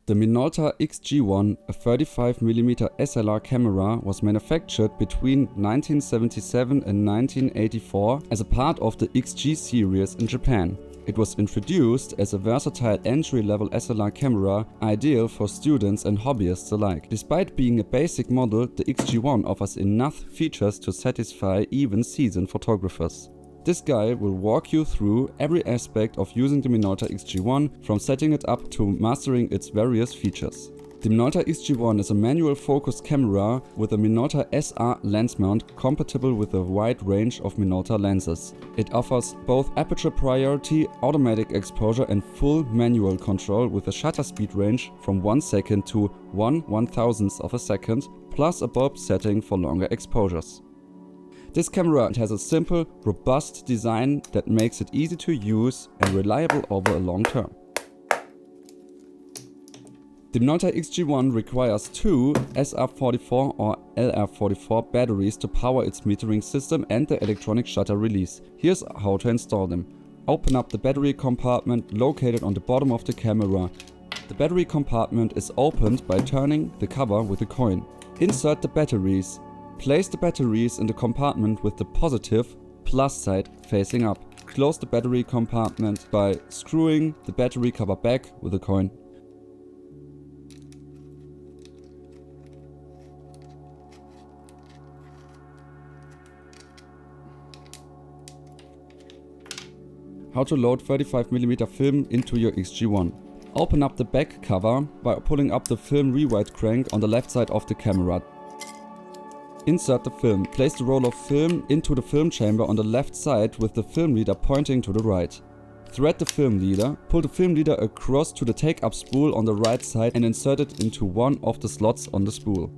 The Minolta XG-1, a 35mm SLR camera, was manufactured between 1977 and 1984 as a part of the XG series in Japan. It was introduced as a versatile entry-level SLR camera, ideal for students and hobbyists alike. Despite being a basic model, the XG-1 offers enough features to satisfy even seasoned photographers. This guide will walk you through every aspect of using the Minolta XG-1, from setting it up to mastering its various features. The Minolta XG-1 is a manual focus camera with a Minolta SR lens mount compatible with a wide range of Minolta lenses. It offers both aperture priority, automatic exposure and full manual control with a shutter speed range from 1 second to 1/1000th of a second, plus a bulb setting for longer exposures. This camera has a simple, robust design that makes it easy to use and reliable over a long term. The Minolta XG-1 requires two SR44 or LR44 batteries to power its metering system and the electronic shutter release. Here's how to install them. Open up the battery compartment located on the bottom of the camera. The battery compartment is opened by turning the cover with a coin. Insert the batteries. Place the batteries in the compartment with the positive plus side facing up. Close the battery compartment by screwing the battery cover back with a coin. How to load 35mm film into your XG-1. Open up the back cover by pulling up the film rewrite crank on the left side of the camera. Insert the film. Place the roll of film into the film chamber on the left side with the film leader pointing to the right. Thread the film leader. Pull the film leader across to the take-up spool on the right side and insert it into one of the slots on the spool.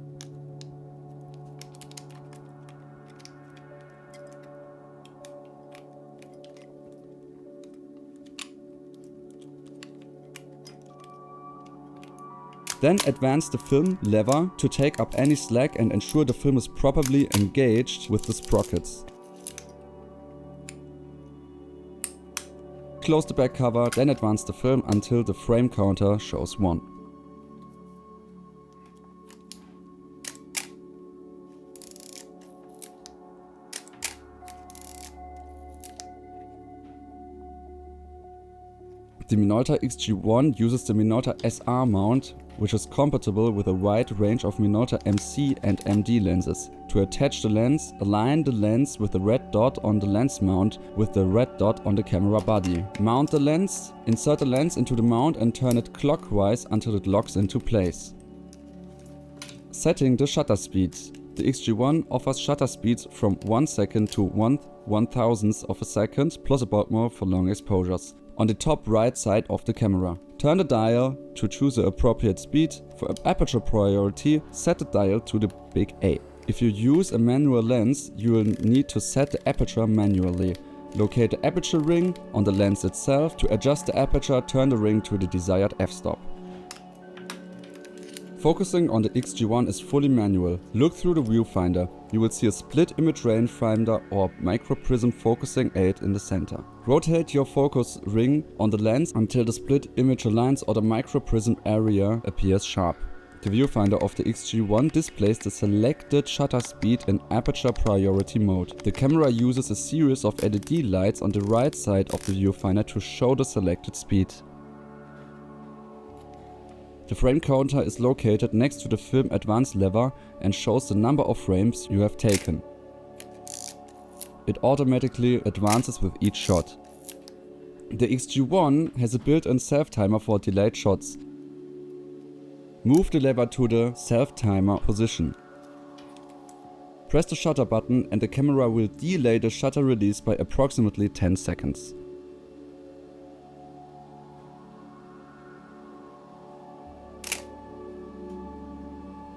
Then advance the film lever to take up any slack and ensure the film is properly engaged with the sprockets. Close the back cover, then advance the film until the frame counter shows 1. The Minolta XG-1 uses the Minolta SR mount, which is compatible with a wide range of Minolta MC and MD lenses. To attach the lens, align the lens with the red dot on the lens mount with the red dot on the camera body. Mount the lens, insert the lens into the mount and turn it clockwise until it locks into place. Setting the shutter speed. The XG-1 offers shutter speeds from 1 second to 1/1000th of a second, plus a bulb mode for long exposures. On the top right side of the camera. Turn the dial to choose the appropriate speed. For aperture priority, set the dial to the big A. If you use a manual lens, you will need to set the aperture manually. Locate the aperture ring on the lens itself. To adjust the aperture, turn the ring to the desired f-stop. Focusing on the XG-1 is fully manual. Look through the viewfinder. You will see a split image rangefinder or microprism focusing aid in the center. Rotate your focus ring on the lens until the split image aligns or the microprism area appears sharp. The viewfinder of the XG-1 displays the selected shutter speed in aperture priority mode. The camera uses a series of LED lights on the right side of the viewfinder to show the selected speed. The frame counter is located next to the film advance lever and shows the number of frames you have taken. It automatically advances with each shot. The XG-1 has a built-in self-timer for delayed shots. Move the lever to the self-timer position. Press the shutter button and the camera will delay the shutter release by approximately 10 seconds.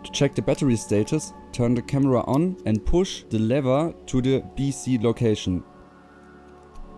To check the battery status, turn the camera on and push the lever to the BC location.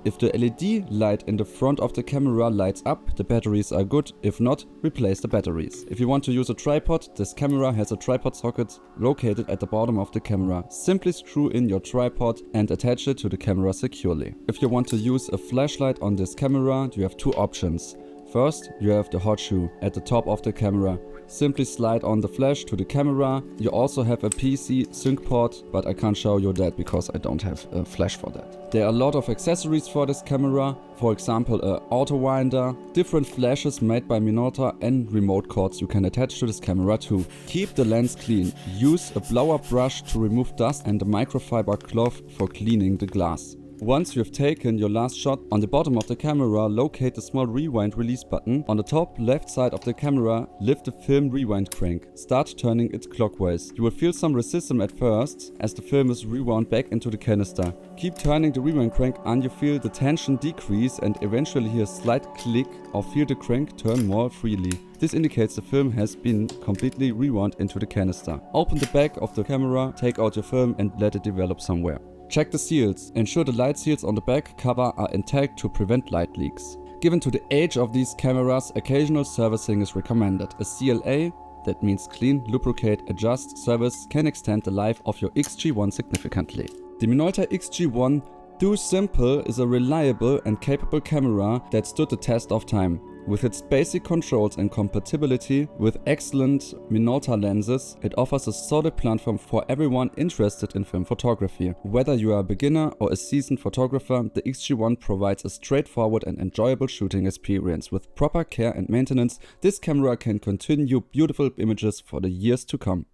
If the LED light in the front of the camera lights up, the batteries are good. If not, replace the batteries. If you want to use a tripod, this camera has a tripod socket located at the bottom of the camera. Simply screw in your tripod and attach it to the camera securely. If you want to use a flashlight on this camera, you have two options. First, you have the hot shoe at the top of the camera. Simply slide on the flash to the camera. You also have a PC sync port, but I can't show you that because I don't have a flash for that. There are a lot of accessories for this camera, for example a auto winder, different flashes made by Minolta and remote cords you can attach to this camera too. Keep the lens clean. Use a blower brush to remove dust and a microfiber cloth for cleaning the glass. Once you have taken your last shot, on the bottom of the camera locate the small rewind release button. On the top left side of the camera, lift the film rewind crank. Start turning it clockwise. You will feel some resistance at first as the film is rewound back into the canister. Keep turning the rewind crank and you feel the tension decrease and eventually hear a slight click or feel the crank turn more freely. This indicates the film has been completely rewound into the canister. Open the back of the camera, take out your film and let it develop somewhere. Check the seals. Ensure the light seals on the back cover are intact to prevent light leaks. Given to the age of these cameras, occasional servicing is recommended. A CLA, that means clean, lubricate, adjust service, can extend the life of your XG-1 significantly. The Minolta XG-1 Do Simple is a reliable and capable camera that stood the test of time. With its basic controls and compatibility with excellent Minolta lenses, it offers a solid platform for everyone interested in film photography. Whether you are a beginner or a seasoned photographer, the XG-1 provides a straightforward and enjoyable shooting experience. With proper care and maintenance, this camera can continue beautiful images for the years to come.